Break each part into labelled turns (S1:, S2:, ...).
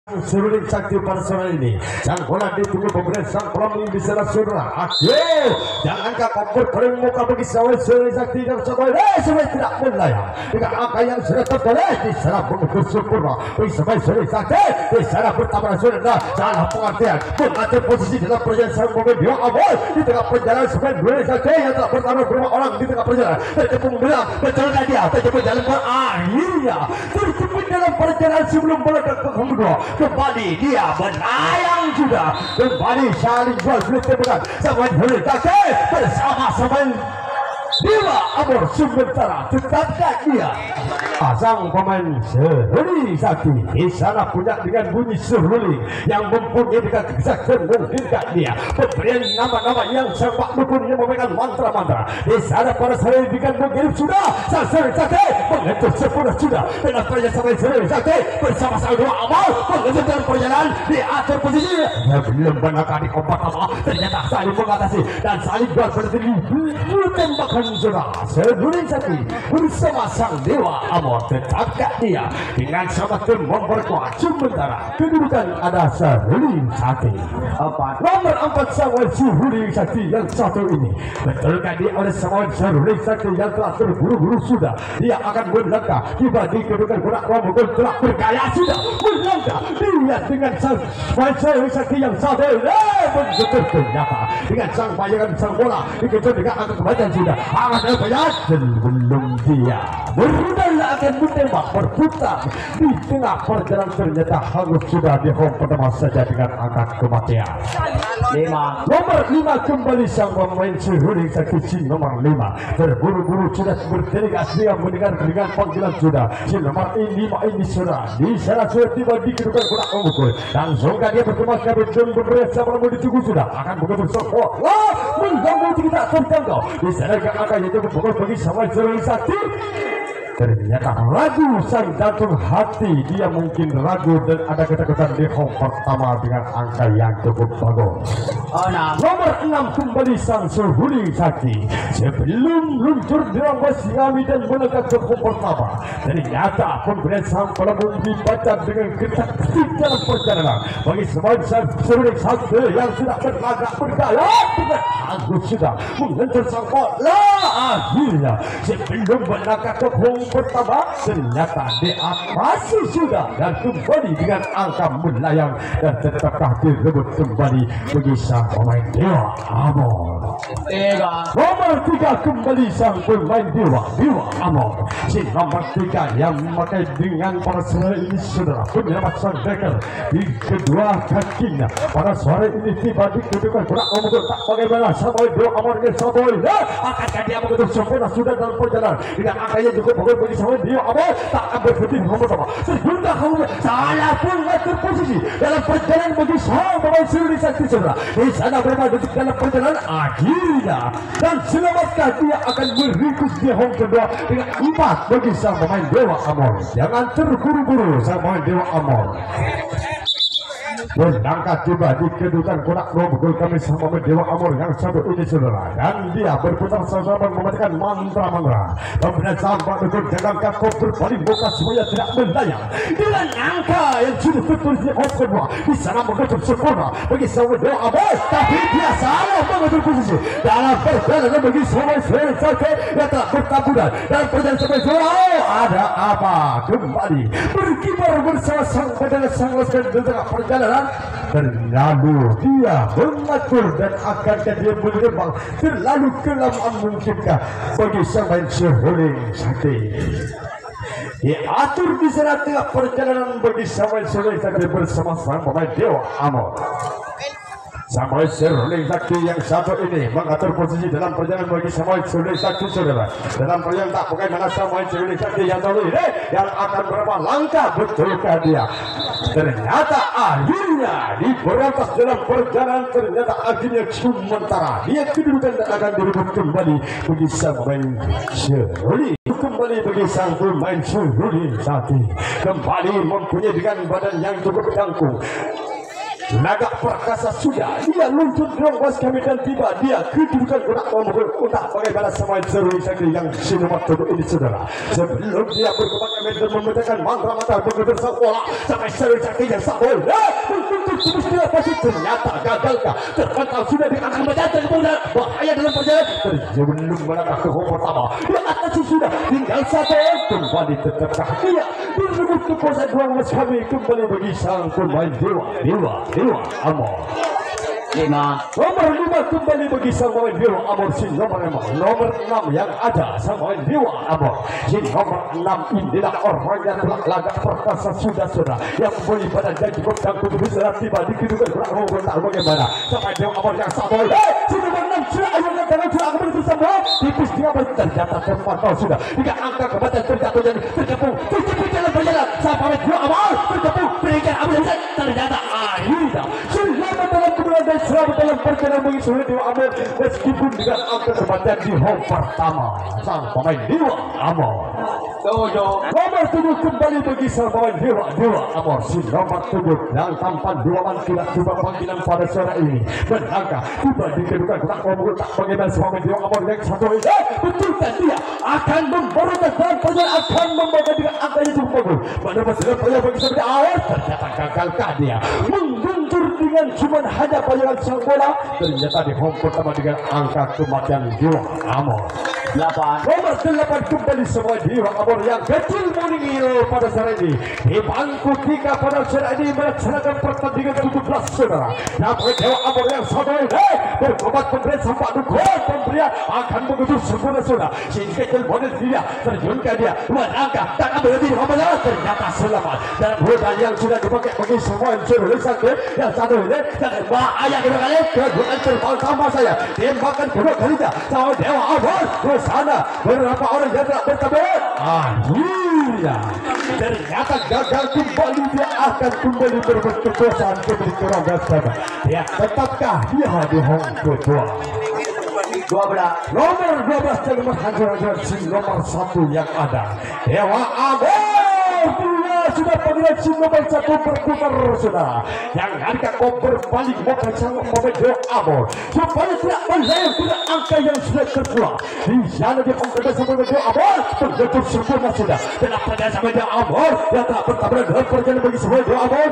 S1: Seruling sakti pada sore ini jangan bola ditunggu pemberian sang pelamung di sana surah. Ayo jangan kabur kering muka bagi seruling sakti yang sebaik tidak melayang dengan angka yang sudah tertulis di sana mengukur sempurna bagi seruling sakti di sana bertambah sudah salah pengertian mengatur posisi dalam perjalanan sang mobil dia awal di tengah perjalanan seruling sakti yang telah bertambah berapa orang di tengah perjalanan terjepung bilang berjalan dia terjepung jalan akhirnya terjepung dalam perjalanan sebelum bola ke kedua kembali dia menayang juga kembali saling jual beli temukan sama sakti bersama-sama Dewa Amor sementara tetapkan dia pasang pemain Seruling Sakti di sana punya dengan bunyi seruling yang mempunyai dengan kesaksian memungkinkan dia pemberian nama-nama yang sepak dukun yang memegang mantra-mantra di sana para Seruling dengan mengirim sudah sang Seruling Sakti mengejar sempurna sudah dengan perjalanan sampai Seruling Sakti bersama sang Dewa Amor mengejar dalam perjalanan diatur posisinya belum benar di kompak apa ternyata saling mengatasi dan saling jual beli tembakan sudah Seruling Sakti bersama sang Dewa Amor tetapkan dia dengan semakin memperkuat sementara kedudukan ada Seruling Sakti nomor 4 sawan Seruling Sakti yang satu ini betulkan dia oleh sawan Seruling Sakti yang telah terburu-buru sudah dia akan melangkah tiba di kedudukan gerak rombongan telah bergaya sudah melangkah dia dengan sawan Seruling Sakti yang satu begitu ternyata dengan sang bayangan sang bola dikejar dengan angka kebaikan sudah ada banyak sebelum dia berudal akan menembak berputar di tengah perjalanan ternyata hangus sudah di home pertama saja dengan angka kematian nomor 5 kembali sang pemain Seruling Sakti nomor 5 terburu-buru sudah berdelegasi dia mendengar dengan panggilan sudah si nomor 5 ini sudah di sana sudah tiba di kedudukan gerak memukul langsung dia berkemas kabin dan beberapa sama ditunggu sudah akan begitu sokok mengganggu tidak terjangkau di sana akan itu berpukul bagi sama Seruling Sakti ternyata ragu sang jantung hati dia mungkin ragu dan ada ketakutan di home pertama dengan angka yang cukup bagus nomor 6 kembali sang Seruling Sakti sebelum luncur dalam Basiami dan menegak ke home pertama ternyata pemberian sang pelabung dibaca dengan ketat-ketat dalam perjalanan bagi semua Seruling Sakti yang sudah berlagak bergaya dengan agus sudah mengejar sang bola akhirnya sebelum menegak ke home pertama ternyata diatasi sudah dan kembali dengan angka melayang dan tetapkah direbut kembali bagi sang pemain Dewa Amor nomor 3 kembali sang pemain Dewa Amor si nomor 3 yang memakai dengan pada sore ini saudara penyelamat sang deker di kedua kakinya pada sore ini tiba di kedudukan gerak memukul tak bagaimana sama Dewa Amor dengan Saboy akankah dia mengetuk sempurna sudah dalam perjalanan dengan angkanya cukup bagus bagi sama Dewa Amor tak akan berhenti nomor pertama tergunda kamu salah pun ngatur posisi dalam perjalanan bagi sang pemain Seruling Sakti saudara di sana berapa detik dalam perjalanan akhirnya dan selamatkan dia akan meringkus di home kedua dengan 4 bagi sang pemain Dewa Amor jangan terburu-buru sang pemain Dewa Amor berangkat tiba di kedudukan konak rombol kami sama Dewa Amor yang satu ini saudara dan dia berputar sama mematikan mantra-mantra pemberian sampah betul jangan kau berbalik muka semuanya tidak melayang dengan angka yang sudah tertulis di home kedua di sana mengetuk sempurna bagi sama Dewa Amor tapi dia salah mengatur posisi dalam perjalanan bagi sama Seruling Sakti yang telah bertaburan dalam perjalanan sampai ada apa kembali berkibar bersama sang badana sang laskan di tengah perjalanan terlalu dia mengatur dan akankah dia menerbang terlalu kelamaan mungkinkah bagi sang pemain Seruling Sakti diatur di sana tengah perjalanan bagi sang pemain Seruling Sakti bersama sang pemain Dewa Amor sampai Seruling Sakti yang satu ini mengatur posisi dalam perjalanan bagi sampai Seruling Sakti saudara dalam perjalanan tak bagaimana sampai Seruling Sakti yang satu ini yang akan berapa langkah betulkah dia ternyata akhirnya diberantas dalam perjalanan ternyata akhirnya sementara dia kedudukan dan akan direbut kembali bagi sang pemain Seruling kembali bagi sang pemain Seruling Sakti kembali mempunyai dengan badan yang cukup jangkung Naga Perkasa sudah dia luncur terobos kami dan tiba dia kedudukan gerak memukul untak bagaimana sama Zerwi Sakti yang sinumat tubuh ini saudara. Sebelum dia berkembang kami dan memecahkan mantra-mantra begitu sekolah sampai Zerwi Sakti yang sabol untuk terus dia pasti ternyata gagalkah terpental sudah di akan berjatuh kemudian bahaya dalam perjalanan sebelum melangkah ke home pertama di atas sudah tinggal satu kembali terkekah dia berebut kekuasaan dua mas kami kembali bagi sang pemain Dewa Amor. Nomor 5 kembali bagi sang pemain Dewa Amor si nomor 6 yang ada sang pemain Dewa Amor si nomor 6 inilah orang yang telah lagak perkasa sudah yang boleh badan dan cukup dan kudu bisa tiba di kedudukan berang tak bagaimana sampai Dewa Amor yang satu si nomor 6 sudah ayunkan tangan sudah akan bersama tipis dia ternyata terpantau sudah hingga angka kebatan terjatuh dan terkepung dalam perjalanan sampai Dewa Amor terkepung berikan Amor ternyata akhirnya selamat dalam kemudian dan selamat dalam perjalanan mengisi Dewa Amor meskipun dengan angka kebatan di home pertama sang pemain Dewa Amor. Nomor 7 kembali bagi sang pemain Dewa Amor si nomor 7 yang tampan dua man tidak coba panggilan pada sore ini berangka tiba di kedudukan tak memukul tak bagaimana sang pemain Dewa Amor yang satu ini betulkan dia akan memborongkan dalam perjalanan akan membaca dengan angka yang cukup bagus pada perjalanan bagi sang pemain awal ternyata gagalkah dia mengguntur dengan cuma hanya bayangan sang bola ternyata di home pertama dengan angka kematian Dewa Amor. Nomor 8 kembali semua Dewa Amor yang kecil meninggal pada sore ini di bangku 3 pada sore ini melaksanakan pertandingan 17 saudara. Namun Dewa Amor yang satu ini berkobat pemberian sampai gol pemberian akan begitu sempurna saudara sehingga kecil bonus dia terjunkan dia melangkah tak ambil lebih ternyata selamat dalam bola yang sudah dipakai bagi semua Zerwi Sakti yang satu ini dan bahaya kedua kali kedudukan terbang sama saya tembakan kedua kalinya sama Dewa Amor ke sana berapa orang yang telah bertemu akhirnya ternyata gagal kembali dia akan kembali berebut kekuasaan kembali ke rongga sana dia tetapkah dia di home kedua 12 nomor 12 yang menghancurkan si nomor 1 yang ada Dewa Amor sudah panggilan si nomor 1 berputar saudara yang harga kau berbalik maka sangat pemain Dewa Amor supaya tidak melihat tidak angka yang sudah terpulang di sana dia panggilan sampai Dewa Amor terjatuh sempurna sudah dan apabila sampai Dewa Amor yang tak bertabrakan dalam perjalanan bagi semua Dewa Amor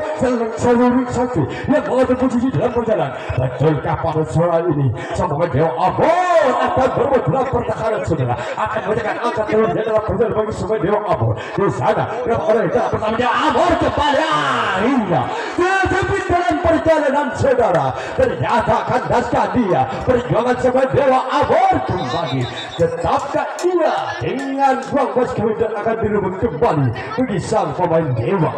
S1: seluruh sakti yang mengambil posisi dalam perjalanan betulkah pada sore ini sampai Dewa Amor akan berbuat dalam pertahanan saudara akan menjaga angka terus dalam perjalanan bagi semua Dewa Amor di sana berapa orang yang bersama Dewa Amor kepada akhirnya tetapi dalam perjalanan saudara ternyata kandaskah dia perjuangan sama Dewa Amor kembali tetapkah dia dengan buang bos kemudian akan direbut kembali bagi sang pemain Dewa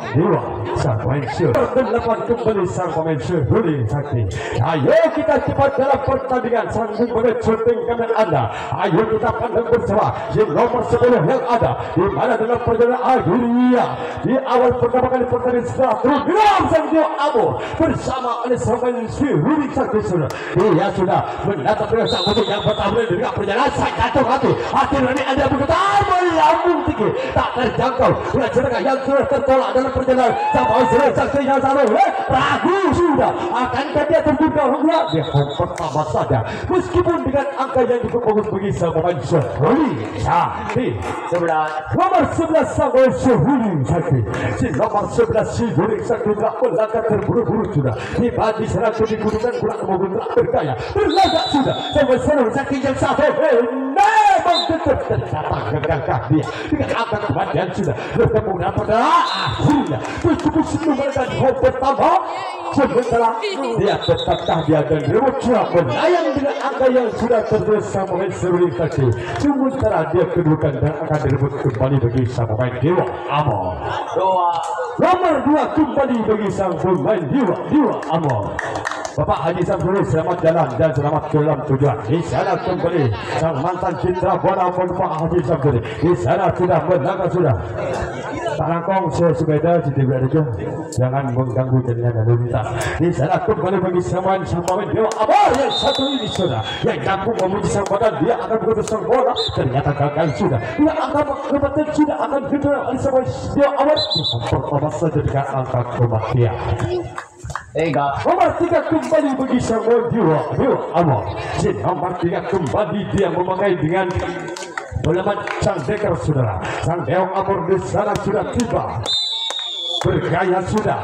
S1: sang pemain Dewa kembali sang pemain Zerwi Sakti. Ayo kita cepat dalam pertandingan sanggup mencuting kanan anda ayo kita pandang bersama si nomor 10 yang ada di mana dalam perjalanan akhirnya di awal pertama kali pertandingan setelah tergelam sang Dewa Amor bersama oleh sang pemain Zerwi Sakti sudah dia sudah mendatang dengan sang pemain yang pertama dengan perjalanan sang jatuh hati ini anda bergetar melambung tinggi tak terjangkau oleh jeraka yang sudah tertolak dalam perjalanan sampai Zerwi Sakti yang selalu ragu sudah akankah dia terbuka enggak dia pertama saja meskipun dengan angka yang cukup bagus bagi sang pemain Zerwi Sakti. Nomor 11 sang pemain Zerwi Sakti si nomor 11 si Zerwi Sakti telah melangkah terburu-buru sudah tiba di sana kedudukan kurang maupun tak berdaya berlagak sudah sampai Zerwi Sakti yang satu memang tetap tercatat gagalkah dia dengan angka kematian sudah bertemu dengan perjalanan akhirnya begitu sebelum home pertama sementara dia tetapkah dia akan direbut melayang dengan angka yang sudah tertulis sang pemain Zerwi Sakti sementara dia kedudukan dan akan direbut kembali bagi sang pemain Dewa Amor. Nomor 2 kembali bagi sang pemain Dewa Amor. Bapak Haji Samsuri selamat jalan dan selamat dalam tujuan. Di sana kembali sang mantan citra bola Pak Haji Samsuri. Di sana sudah melangkah sudah. Tarangkong sepeda di TVRI jangan mengganggu jalan lalu lintas. Di sana kembali bagi sang pemain Dewa Amor yang satu ini sudah yang kampung memuji sang badan dia akan begitu sang bola ternyata gagal sudah. Dia akan kebatan sudah akan kedua oleh sang Dewa Amor pertama saja dengan angka kematian. Nomor 3 kembali bagi sang Dewa Amor. Si nomor 3 kembali dia memakai dengan Belaman sang dekar saudara. Sang Dewa Amor di sana sudah tiba. Bergaya sudah,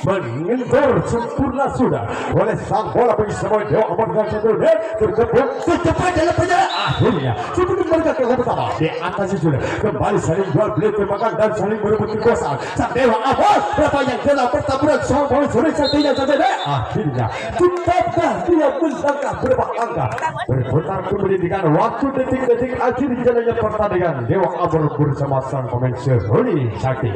S1: mengendor sempurna sudah oleh sang bola bagi semua Dewa Amor dan satu terkebun tercepat dalam perjalanan. Akhirnya sebelum mereka ke pertama di atasnya sudah kembali saling jual beli termakan dan saling merebut kekuasaan. Sang Dewa Amor berapa yang jelas pertempuran sang bola sore satunya sampai akhirnya tetapkah dia menangkap berapa angka berputar kembali dengan waktu detik-detik akhir jalannya pertandingan. Dewa Amor bersama sang pemain Seruli Sakti,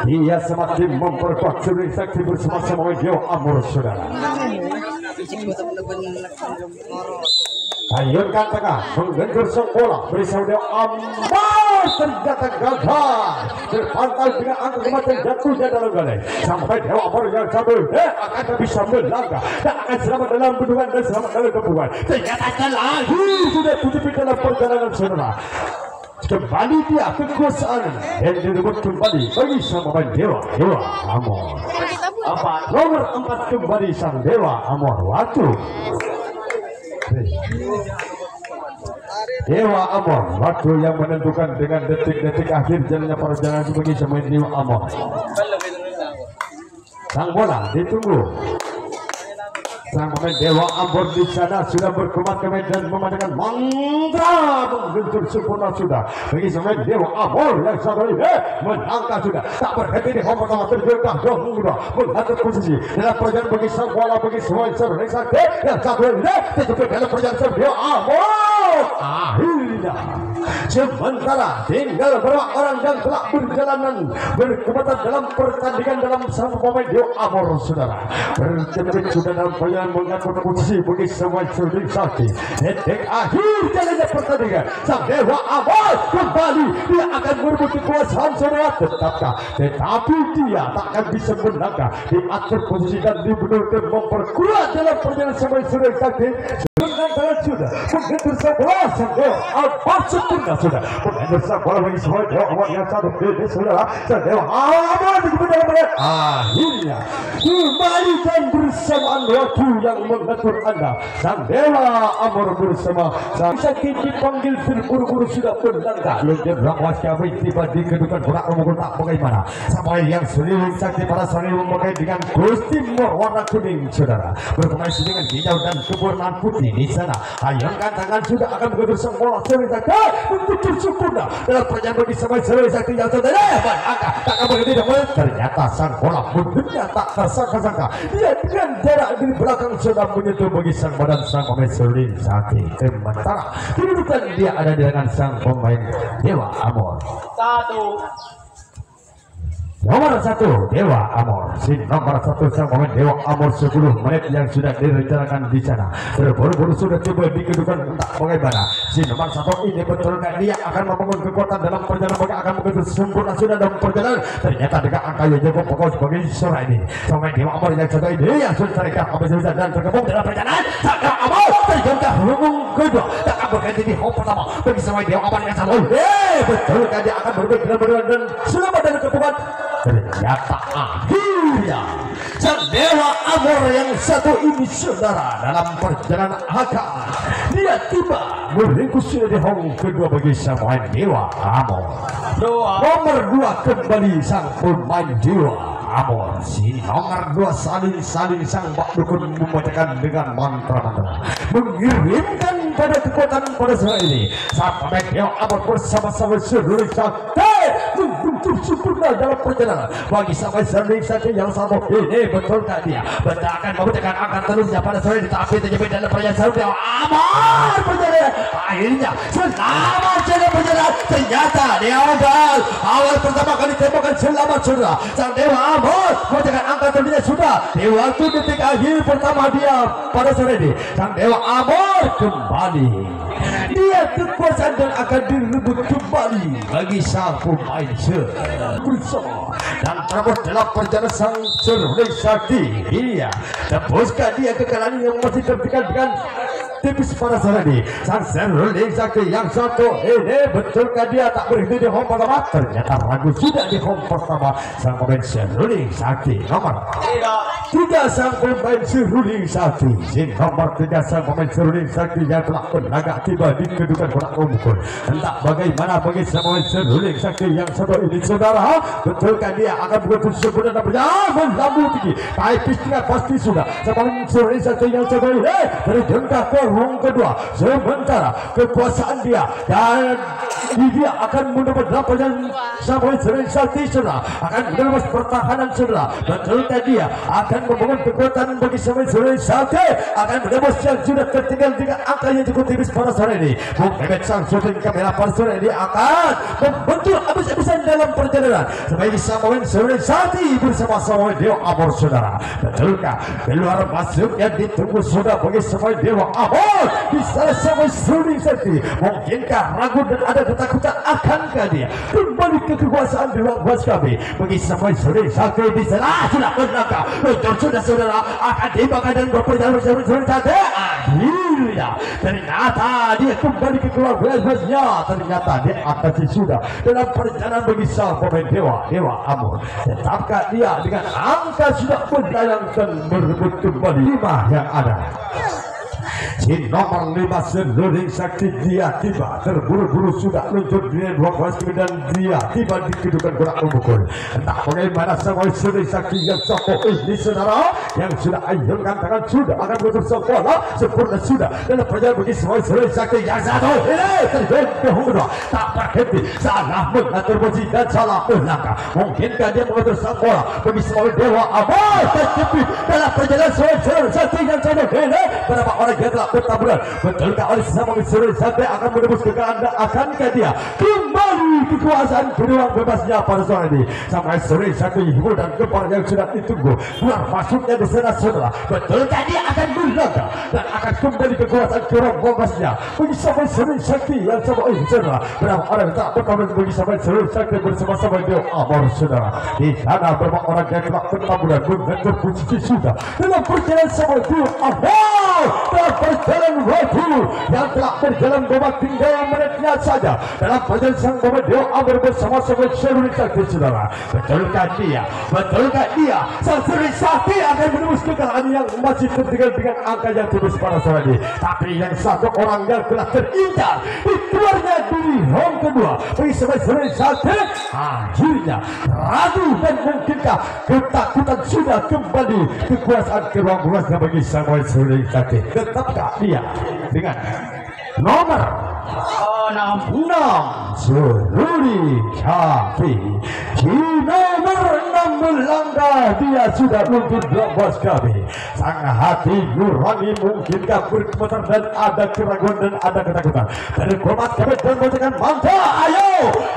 S1: ia semakin memperkuat Seruli Sakti bersama-sama Dewa Amor saudara. Ayunkan tengah menggendur sang bola bersama Dewa Amor ternyata gagal terpantal dengan angka kematian jatuhnya dalam galai sampai Dewa Amor yang satu akan bisa melangkah dan akan selamat dalam bendungan dan selamat dalam kepungan. Ternyata lagi sudah tutup dalam perjalanan saudara. Kembali dia kekuasaan dan direbut kembali bagi sang pemain Dewa Amor. Nomor 4 kembali sang Dewa Amor. Waktu Dewa Amor, waktu yang menentukan dengan detik-detik akhir jalannya perjalanan bagi sang pemain Dewa Amor. Sang bola ditunggu. Sang pemain Dewa Amor di sana sudah berkemat-kemat dan memandangkan mantra menggentur sempurna sudah bagi sang pemain Dewa Amor yang satu ini menangkap sudah tak berhenti di home pertama terjengkah mudah mengatur posisi dalam perjalanan bagi sang bola bagi semua Seruli Sakti yang satu ini terjepit dalam perjalanan sang Dewa Amor. Akhirnya sementara tinggal beberapa orang yang telah berjalanan berkekuatan dalam pertandingan dalam sang pemain Dewa Amor saudara berjepit sudah dalam mengatur posisi bagi semua Seruli Sakti. Detik akhir jalannya pertandingan sang Dewa Amor kembali dia akan merebut kekuasaan saudara tetapi dia tak akan bisa menangkap diatur posisi dan dibenarkan memperkuat dalam perjalanan semua Seruli Sakti. Dengan tangan sudah menggendur sang bola sang Dewa Amor sempurna sudah menggendur sang bola bagi semua Dewa Amor yang satu ini saudara sang Dewa Amor akhirnya kembalikan bersamaan waktu yang mengatur anda sang Dewa Amor bersama sang Sakti dipanggil terburu-buru sudah berlangkah loncat rawas kami tiba di kedudukan bola nomor tak bagaimana sampai yang Seruli Sakti para Seruli memakai dengan kostum warna kuning saudara bermain dengan hijau dan kewarnaan putih di sana. Ayunkan tangan sudah akan menggendur sang bola Seruli Sakti betul sempurna dalam perjalanan bagi sampai Seruli Sakti yang saudara angka tak akan berhenti ternyata sang bola bentuknya tak tersangka-sangka dia dengan jarak di belakang sudah menyentuh bagi sang badan sang pemain Seruli Sakti. Sementara kedudukan dia ada di tangan sang pemain Dewa Amor. Nomor 1 Dewa Amor. Si nomor 1 sang pemain Dewa Amor 10 menit yang sudah direncanakan di sana. Berburu-buru sudah tiba di kedudukan entah bagaimana. Si nomor 1 ini betulkan dia akan membangun kekuatan dalam perjalanan bagi akan begitu sempurna sudah dalam perjalanan. Ternyata dengan angka yang cukup pokok sebagai sore ini. Sang pemain Dewa Amor yang satu ini yang sudah terikat habis selesai dan tergabung dalam perjalanan. Sang Dewa Amor terjangkau hubung kedua. Tak akan berganti di home pertama bagi sang Dewa Amor yang satu. Betulkan dia akan berbeda dalam perjalanan dan selamat dalam kepungan. Ternyata akhirnya sang Dewa Amor yang satu ini saudara dalam perjalanan akan dia tiba meringkus di home kedua bagi sang pemain Dewa Amor. Nomor 2 kembali sang pemain Dewa Amor. Si nomor 2 saling sang bak dukun membacakan dengan mantra-mantra mengirimkan pada kekuatan pada saat ini sang pemain Dewa Amor bersama-sama Seruli Sakti menggentur sempurna dalam perjalanan bagi sampai Seruli Sakti yang satu ini betulkah dia akan membacakan angkat terusnya pada sore ini tapi terjepit dalam perjalanan Seruli Amor perjalanan akhirnya selamat jalan perjalanan ternyata dia awal pertama kali tembakan selamat saudara sang Dewa Amor membacakan angkat terusnya sudah di waktu detik akhir pertama dia pada sore ini sang Dewa Amor kembali dia kekuasaan dan akan direbut kembali bagi sang pemain bersama dan terus dalam perjalanan sang Seruli Sakti dia tembuskan dia kekalahan yang masih tertekan dengan tipis pada saat ini sang Seruli Sakti yang satu ini betulkah dia tak berhenti di home pertama ternyata ragu sudah di home pertama sang pemain Seruli Sakti nomor 3 sang pemain seruling sakti. Nomor 3 sang pemain seruling sakti yang telah berlagak tiba di kedudukan bola umum. Entah bagaimana bagi pemain seruling sakti yang satu ini saudara, betulkah dia akan begitu sempurna dan melambung tinggi. Taipis tinggal pasti sudah. Pemain seruling sakti yang satu ini terjengkah ke ruang kedua. Sementara kekuasaan dia dan dia akan mendapat lapangan pemain seruling sakti saudara akan menembus pertahanan saudara. Betulkah dia akan membangun kekuatan bagi pemain seruling sakti akan menembus yang sudah tertinggal dengan angka yang cukup tipis pada sore ini. Bung Mehmet sang syuting kamera pada sore ini akan membentur habis-habisan dalam perjalanan sebagai pemain seruling sakti bersama-sama Dewa Amor saudara. Betulkah keluar masuk yang ditunggu sudah bagi pemain Dewa Amor di salah satu seruling sakti? Mungkinkah ragu dan ada ketakutan akankah dia kembali ke kekuasaan di ruang bos kami bagi pemain seruling sakti di sana sudah berlangkah sudah saudara akan dibakar dan berperjalanan seruling sakti. Akhirnya ternyata dia kembali ke keluarga-keluarganya. Ternyata dia akan sudah dalam perjalanan bagi sang pemain Dewa Amor. Tetapkah dia dengan angka sudah berlayangkan berebut kembali 5 yang ada. Si nomor 5 seruling sakti dia tiba terburu-buru sudah luncur di ruang wasit dan dia tiba di kedudukan bola umum. Entah bagaimana semua seruling sakti yang sokoh ini saudara yang sudah ayunkan tangan sudah akan berusaha bola sempurna sudah dalam perjalanan bagi semua seruling sakti yang satu ini terjadi kedua tak berhenti salah mengatur posisi dan salah melangkah. Mungkinkah dia mengatur sang bola bagi semua Dewa Amor terjepit dalam perjalanan seruling sakti yang satu ini berapa orang yang telah bertaburan. Betulkah oleh sesama seruling sakti akan menembus kekalahan dan akankah dia kembali kekuasaan kedua bebasnya pada sore ini? Sampai seruling sakti hibur dan gempar yang sudah ditunggu keluar masuknya di sana saudara. Betulkah dia akan berlagak dan akan kembali kekuasaan kedua bebasnya bagi sampai seruling sakti yang sama saudara? Berapa orang tak bertaburan bagi sampai seruling sakti bersama-sama Dewa Amor saudara? Di sana berapa orang yang telah bertaburan mengatur posisi sudah dalam perjalanan sama Dewa Amor dalam perjalanan waktu yang telah berjalan beberapa tinggal menitnya saja dalam perjalanan sang pemain Dewa Amor bersama-sama seruling sakti saudara. Betulkah dia sang seruling sakti akan menembus kekalahan yang masih tertinggal dengan angka yang tipis pada sore ini? Tapi yang satu orang yang telah terincar di keluarnya diri round kedua bagi seruling sakti akhirnya ragu dan mungkinkah ketakutan sudah kembali kekuasaan ke ruang luasnya bagi seruling sakti? Tetapkah dia dengan nomor 6 seruling sakti? Di nomor 6 melangkah dia sudah luntur bos kami. Sang hati nurani mungkinkah bergemetar dan ada keraguan dan ada ketakutan dari komat kami dan bacakan mantap. Ayo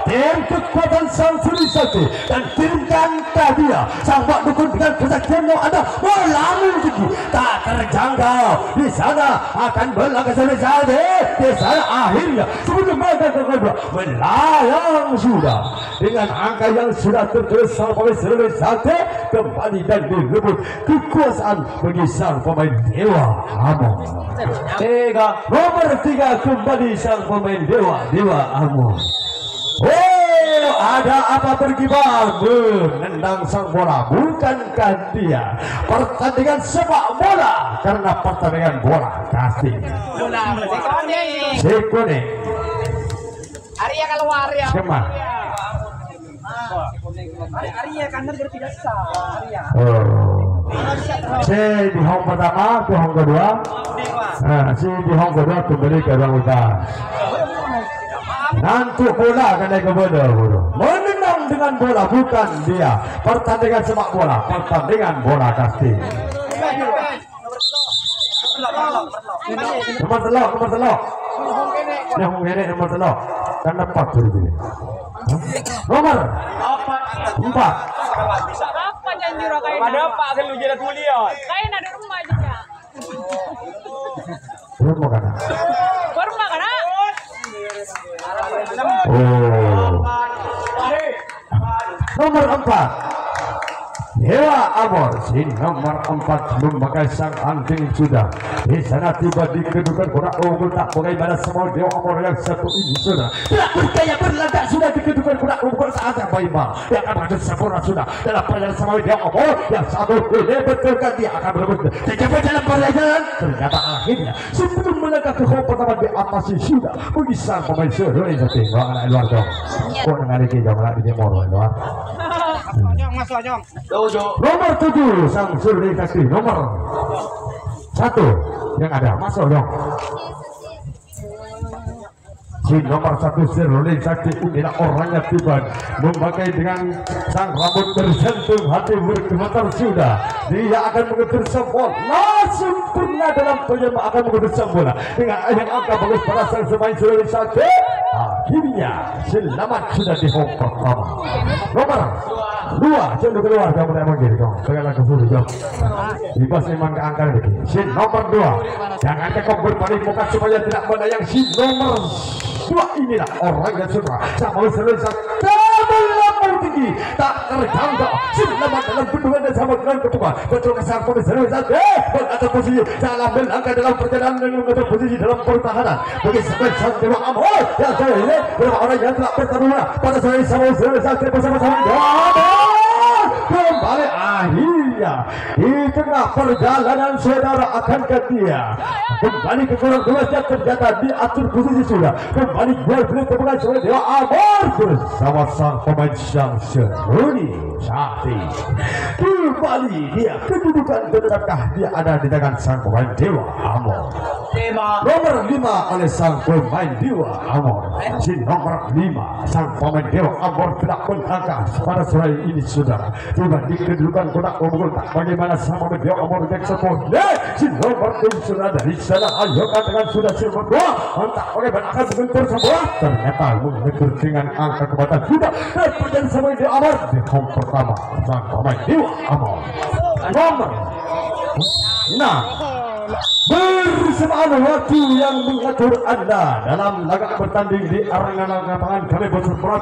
S1: tim kekuatan sang seruling sakti dan timkankah dia sang bak dukun dengan kesaktian yang ada melambung tinggi tak terjangkau. Di sana akan berlagak seruling sakti. Di sana akhirnya sebelum mereka kedua melayang sudah dengan angka yang sudah tertulis sang pemain seruling sakti kembali dan direbut kekuasaan bagi sang pemain Dewa Amor. Nomor 3 kembali sang pemain Dewa Amor. Oh, ada apa berkibar menendang sang bola? Bukankah dia pertandingan sepak bola? Karena pertandingan bola kasih si kuning
S2: Arya keluar ya.
S1: Skema.
S2: Arya kanan bertiga sah. Arya.
S1: Si di hong pertama, di hong kedua. Si di hong kedua kembali ke ruang utama. Nantuk bola kan naik ke bola. Menendang dengan bola bukan dia. Pertandingan sepak bola, pertandingan bola kasti. Nomor telok. Nomor telok. Kan dapat dulu. Nomor 4.
S2: Apa janji rokai?
S3: Pada Pak kalau jadi kuliah.
S2: Kain ada rumah juga.
S1: Rumah kan?
S2: Rumah kan?
S1: Oh. Nomor 4. Dewa Amor si nomor 4 memakai sang anting sudah di sana tiba di kedudukan kurang unggul tak bagaimana semua Dewa Amor yang satu ini sudah tidak bergaya berlagak sudah di kedudukan kurang unggul saat yang berimbang yang akan ada sempurna sudah dalam perjalanan sama Dewa Amor yang satu ini betulkan dia akan berebut tercapai dalam perjalanan ternyata akhirnya sebelum melangkah ke hall pertama di atas sudah bagi sang pemain seruling satu anak luar dong kok dengan ini jangan di timur luar nomor 7 sang suruh kasih nomor 1 yang ada masuk dong si nomor 1 Sirulin Sakti inilah orangnya tiba memakai dengan sang rambut bersentuh hati bergemetar sudah dia akan mengejar sempurna sempurna dalam penyembah akan mengejar sempurna dengan yang angka bagus pada sang pemain Sirulin Sakti akhirnya selamat sudah di home pertama nomor 2 jangan keluar kamu memang gitu dong segala keburu dong bebas memang ke angka lagi si nomor 2 jangan kau berbalik muka supaya tidak menayang si nomor 2 inilah orang yang suka sama selesai melambung tinggi tak terjangkau selamat dalam bendungan dan sama dengan ketua betul kesar pun selesai mengatur posisi dalam melangkah dalam perjalanan dan mengatur posisi dalam pertahanan bagi sebesar Dewa Amor yang saya ini beberapa orang yang telah bertarung pada saat sama selesai bersama-sama kembali akhirnya di tengah perjalanan saudara akan ke dia kembali ke kurang kelasnya ternyata diatur posisi sudah kembali jual beli temukan oleh Dewa Amor bersama sang pemain Syamsuri Sakti kembali dia kedudukan tetapkah dia ada di tangan sang pemain Dewa Amor nomor 5 oleh sang pemain Dewa Amor si nomor 5 sang pemain Dewa Amor tidak berangkat pada sore ini saudara tiba di kedudukan kotak unggul tak bagaimana sama Dewa Amor yang sempurna si nomor 7 sudah dari sana ayo katakan sudah sempurna entah bagaimana akan mengejar semua ternyata mengejar dengan angka kebatan sudah dan perjalanan sama Dewa Amor di home pertama sang pemain Dewa Amor nomor 6 bersamaan waktu yang mengatur anda dalam laga bertanding di arena lapangan kami bersama